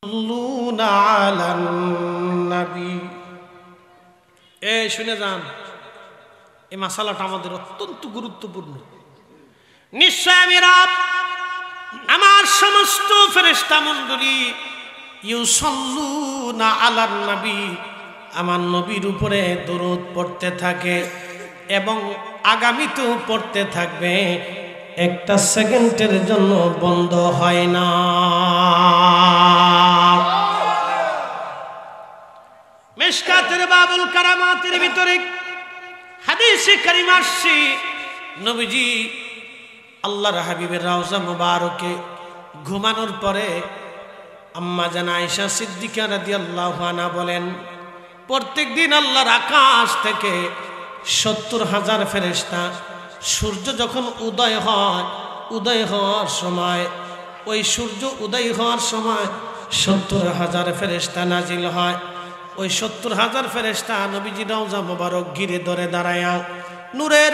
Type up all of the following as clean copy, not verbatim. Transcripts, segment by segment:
সাল্লুনা আলান নবী। শুনে যান, এই মাসালাটা আমাদের অত্যন্ত গুরুত্বপূর্ণ। নিশ্চয় আমি রব আমার সমস্ত ফেরেশতা মণ্ডলী ইউসাল্লুনা আলান নবী, আমার নবীর উপরে দরুদ পড়তে থাকে এবং আগামীতেও পড়তে থাকবে, একটা সেকেন্ডের জন্য বন্ধ হয় না। মিশকাতের বাবুল কারামাতের ভিতরে হাদিসে কারিমা আসছে, নবীজি আল্লাহর হাবিবের রওজা মুবারকে ঘুমানোর পরে আম্মা জান আয়েশা সিদ্দিকা রাদিয়াল্লাহু আনহা বলেন, প্রত্যেক দিন আল্লাহর আকাশ থেকে 70,000 ফেরেশতা সূর্য যখন উদয় হওয়ার সময়, ওই সূর্য উদয় হওয়ার সময় 70,000 ফেরেশতা নাজিল হয়। ওই 70,000 ফেরেশতা নবীজি রওজা মুবারক ঘিরে ধরে দাঁড়ায়া নূরের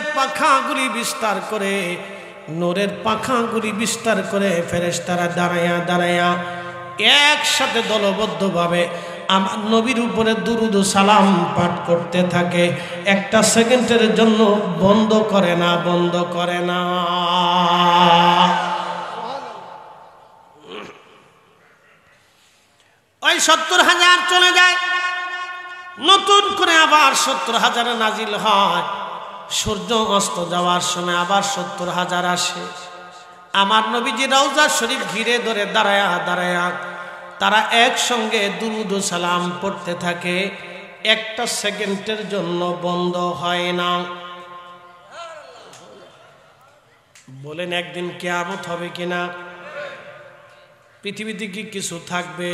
পাখাগুলি বিস্তার করে ফেরেশতারা দাঁড়ায়া একসাথে দলবদ্ধভাবে আমার নবীর উপরে দুরুদ ও সালাম পাঠ করতে থাকে, একটা সেকেন্ডের জন্য বন্ধ করে না। ওই 70,000 চলে যায়, নতুন করে আবার 70,000 নাজিল হয়। সূর্য অস্ত যাওয়ার সময় আবার 70,000 আসে। আমার নবীজি রওজা শরীফ ঘিরে ধরে দাঁড়ায়া তারা একসঙ্গে দুরুদ ও সালাম পড়তে থাকে, একটা সেকেন্ডের জন্য বন্ধ হয় না। বলেন একদিন কিয়ামত হবে কিনা? পৃথিবীতে কি কিছু থাকবে?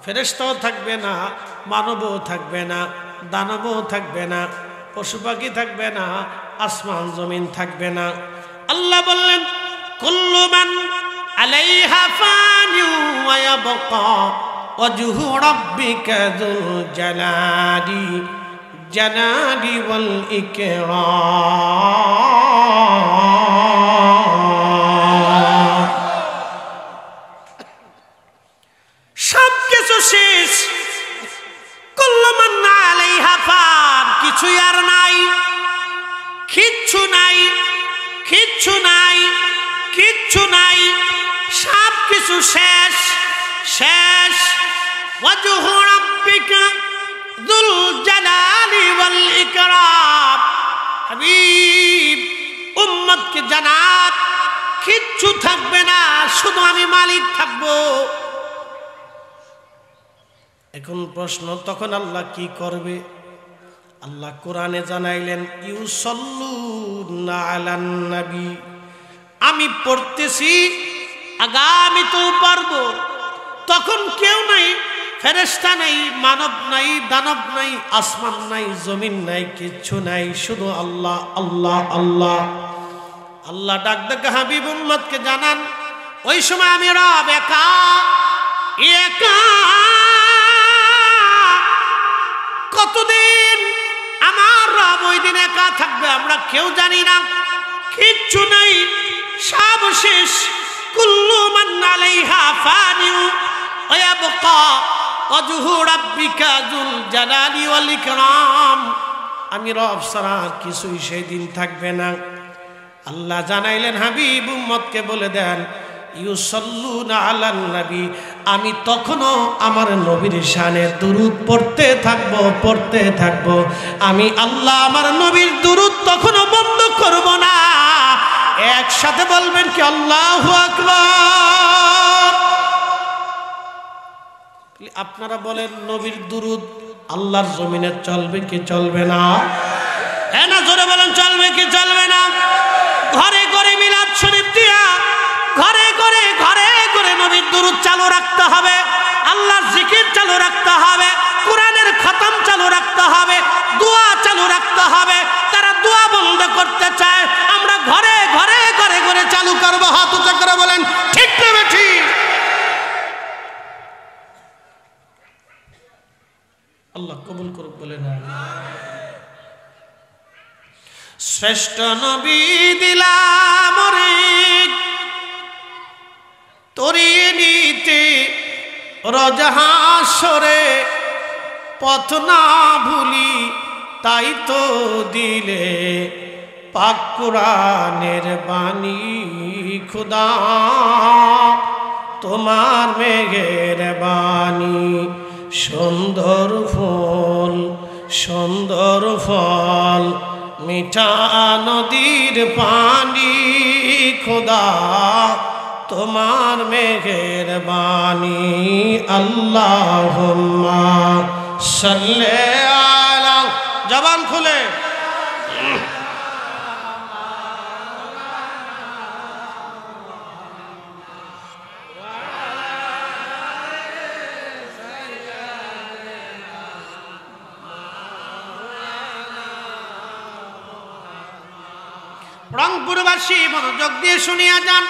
ফেরেশতাও থাকবে না, মানবও থাকবে না, দানবও থাকবে না, পশু পাখি থাকবে না, আসমান জমিন থাকবে না। আল্লাহ বললেন, কুল্লু মান আলাইহা ফানি ওয়া ইয়াবকা ওয়াজহু রাব্বিকা যুল জালালি ওয়াল ইকরাম। সব কিছু শেষ, কুল্লু মান আলাইহা ফান, কিছুই আর নাই, কিচ্ছু নাই, সব কিছু শেষ। ওয়াজহু রাব্বিকা যুল জালালি ওয়াল ইকরাম। হাবিব উম্মতকে জানাত, কিচ্ছু থাকবে না, শুধু আমি মালিক থাকবো। এখন প্রশ্ন, তখন আল্লাহ কি করবে? আল্লাহ কোরআনে জানাইলেন, ইউসাল্লুনা আলান নবী, আমি পড়তেছি, আগামীতেও পারবো। তখন কেউ নাই, ফেরেশতা নাই, মানব নাই, দানব নাই, আসমান নাই, জমিন নাই, কিচ্ছু নাই, শুধু আল্লাহ। আল্লাহ ডাক ডাক হাবিব উম্মতকে জানান, ওই সময় আমি রব একা। কতদিন আমার রব ওই দিন একা থাকবে আমরা কেউ জানি না, কিচ্ছু নাই, সব শেষ। কুল্লু মান আলাইহা ফানি ওয়া ইয়াবকা ওয়াজহু রাব্বিকা যুল জালালি ওয়াল ইকরাম। আমি রব ছাড়া কিছুই সেই দিন থাকবে না। আল্লাহ জানাইলেন, হাবিব উম্মতকে বলে দেন, ইউসাল্লুনা আলান নবী, আমি তখনও আমার নবীর শানে দুরূদ পড়তে থাকবো। আমি আল্লাহ আমার নবীর দুরূদ তখনও বন্ধ করব না। একসাথে বলবেন কি আল্লাহু আকবার। আপনারা বলেন, নবীর দুরূদ আল্লাহর জমিনে চলবে কি চলবে না? হ্যাঁ না, জোরে বলেন, চলবে কি চলবে না? ঘরে ঘরে মিলাদ শরীফ দিয়া, ঘরে ঘরে নবীর দুরূদ চালু রাখতে হবে, আল্লাহর জিকির চালু রাখতে হবে, কোরআনের খতম চালু রাখতে হবে, দোয়া চালু রাখতে হবে। তারা দোয়া বন্ধ করতে চায়, আমরা ঘরে ঘরে চালু করবো। হাত উঁচা করে বলেন, ঠিক না ঠিক? আল্লাহ কবুল করুক, বলেন। শ্রেষ্ঠ নবী দিলাম রে তরিয়ে নিতে রোজ হাসরে পথ না ভুলি, তাই তো দিলে পাক কুরআনের বাণী খুদা তোমার মেঘের বাণী। সুন্দর ফুল সুন্দর ফল মিঠা নদীর পানি খুদা তোমার মেঘের বাণী। আল্লাহুম্মা সাল্লি আলা, জবান খুলে রংপুরবাসী মনোযোগ দিয়ে শুনিয়া যান।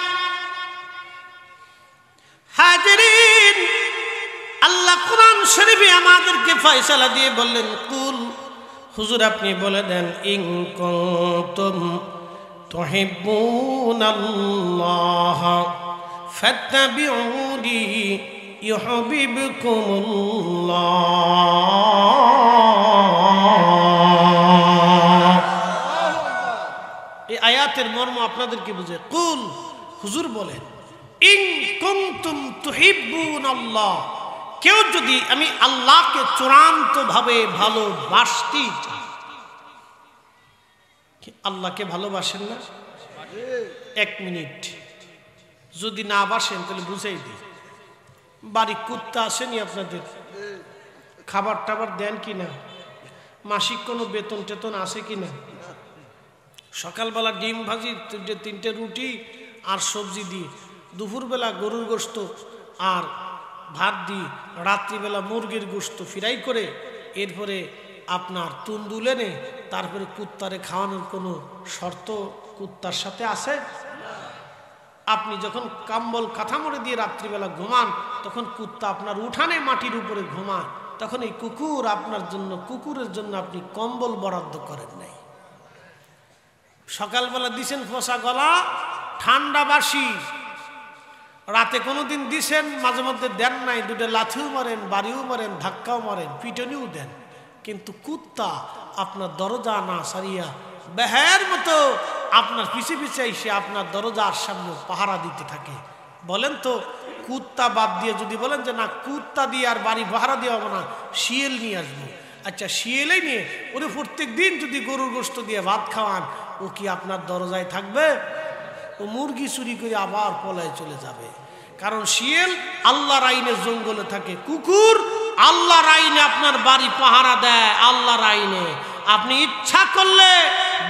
হাজিরিন, আল্লাহ কোরআন শরীফে আমাদেরকে ফয়সালা দিয়ে বললেন, কুল, হুজুর আপনি বলে দেন, ইন কুনতুম তুহিব্বুনাল্লাহ ফাত্তাবিউনি ইউহিব্বুকুমুল্লাহ। এই আয়াতের মর্ম আপনাদেরকে বুঝে। কুল, হুজুর বলেন, ইন কুনতুম তুহিব্বুনাল্লাহ, কেউ যদি আমি আল্লাহকে চূড়ান্ত ভাবে ভালোবাসতে চাই। আল্লাহকে ভালোবাসেন না? এক মিনিট, যদি না বাসেন তাহলে বুঝাই দিই। বাড়ি কুত্তা আসেনি আপনাদের? খাবার টাবার দেন কিনা? মাসিক কোনো বেতন টেতন আসে কিনা? সকালবেলা ডিম ভাজি, তিনটে রুটি আর সবজি দিই, দুপুরবেলা গরুর গোশত আর ভাত দিই, রাত্রিবেলা মুরগির গোশত ফ্রাই করে, এরপরে আপনার তুন্দুল এনে তারপরে কুত্তারে খাওয়ানোর কোনো শর্ত কুত্তার সাথে আছে? আপনি যখন কম্বল কাঁথামোড়ে দিয়ে রাত্রিবেলা ঘুমান, তখন কুত্তা আপনার উঠানে মাটির উপরে ঘুমায়, তখন এই কুকুর আপনার জন্য, কুকুরের জন্য আপনি কম্বল বরাদ্দ করেন নাই। সকালবেলা দিছেন ফসা গলা, ঠান্ডা বাসি, রাতে কোনোদিন দিছেন, মাঝে মধ্যে দেন নাই, দুটো লাথিও মারেন, বাড়িও মারেন, ধাক্কাও মারেন, পিটনিও দেন, কিন্তু কুত্তা আপনার দরজা না সারিয়া বেহের মতো আপনার পিছে পিছে এসে আপনার দরজার সামনে পাহারা দিতে থাকে। বলেন তো, কুত্তা বাদ দিয়ে যদি বলেন যে না, কুত্তা দিয়ে আর বাড়ি পাহারা দেওয়া হবে না, শিয়াল নিয়ে আসবো, আচ্ছা শিয়ালেই নিয়ে ওরে প্রত্যেক দিন যদি গরুর গোশত দিয়ে ভাত খাওয়ান, ও কি আপনার দরজায় থাকবে? ও মুরগি চুরি করে আবার পলায় চলে যাবে। কারণ শিয়াল আল্লাহর আইনে জঙ্গলে থাকে, কুকুর আল্লাহর আইনে আপনার বাড়ি পাহারা দেয়। আল্লাহর আইনে আপনি ইচ্ছা করলে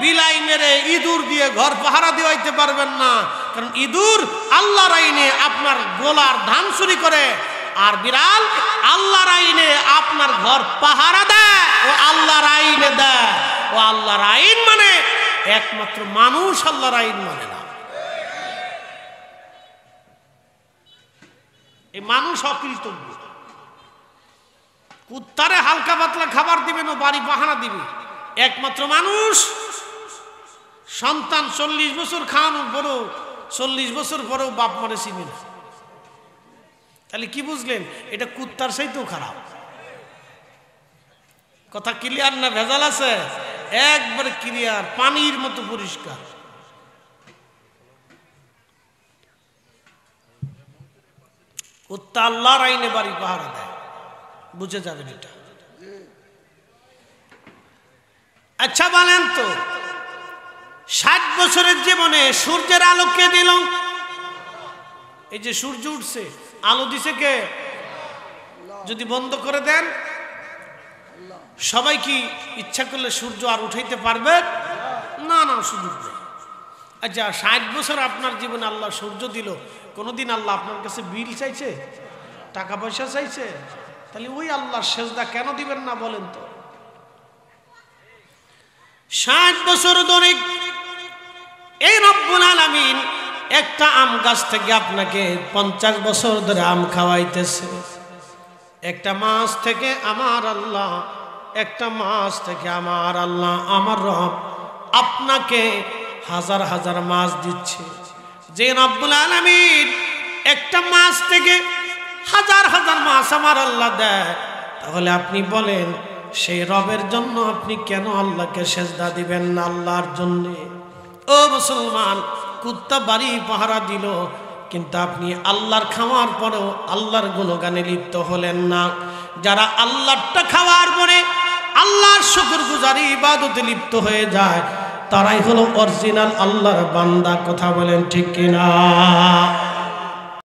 বিলাই মেরে ইঁদুর দিয়ে ঘর পাহারা দিতে পারবেন না, কারণ ইঁদুর আল্লাহর আইনে আপনার গোলার ধান চুরি করে, আর বিড়াল আল্লাহর আইনে আপনার ঘর পাহারা দেয়। ও আল্লাহর আইনে দেয়, ও আল্লাহর আইন মানে একমাত্র মানুষ আল্লাহর আইন মানে না। এই মানুষ অকৃতজ্ঞ। কুত্তারে হালকা পাতলা খাবার দিবেন, ও বাড়ি পাহারা দিবে। একমাত্র মানুষ সন্তান 40 বছর খাওয়ানোর পরেও, 40 বছর পরেও বাপ মারে চিনি না। তাহলে কি বুঝলেন? এটা কুত্তার চাইতেও খারাপ। কথা ক্লিয়ার না ভেজাল আছে? একবারে ক্লিয়ার, পানির মতো পরিষ্কার। কুত্তা আল্লাহর আইনে বাড়ি পাহারা দেয়, বুঝে যাবেন এটা। আচ্ছা বলেন তো, 60 বছরের জীবনে সূর্যের আলো কে দিল? এই যে সূর্য উঠছে, আলো দিছে কে? যদি বন্ধ করে দেন, সবাই কি ইচ্ছা করলে সূর্য আর উঠাইতে পারবে? না না, সুযোগ নেই। আচ্ছা 60 বছর আপনার জীবনে আল্লাহ সূর্য দিল, কোনোদিন আল্লাহ আপনার কাছে বিল চাইছে, টাকা পয়সা চাইছে? তাহলে ওই আল্লাহর সেজদা কেন দিবেন না বলেন তো? 60 বছর ধরে এই রব্বুল আলামিন একটা আম গাছ থেকে আপনাকে 50 বছর ধরে আম খাওয়াইতেছে। একটা মাছ থেকে আমার আল্লাহ, একটা মাছ থেকে আমার আল্লাহ, আমার রব আপনাকে হাজার হাজার মাছ দিচ্ছে। যে রব্বুল আলামিন একটা মাছ থেকে হাজার হাজার মাস আমার আল্লাহ দেয়, তাহলে আপনি বলেন সেই রবের জন্য আপনি কেন আল্লাহকে সেজদা দিবেন না আল্লাহর জন্য? ও মুসলমান, কুত্তা বাড়ি পাহারা দিল, কিন্তু আপনি আল্লাহর খাওয়ার পরেও আল্লাহর গুণগানে লিপ্ত হলেন না। যারা আল্লাহটা খাওয়ার পরে আল্লাহর শুকরগুজারি ইবাদতে লিপ্ত হয়ে যায়, তারাই হলো অরিজিনাল আল্লাহর বান্দা। কথা বলেন ঠিক কিনা?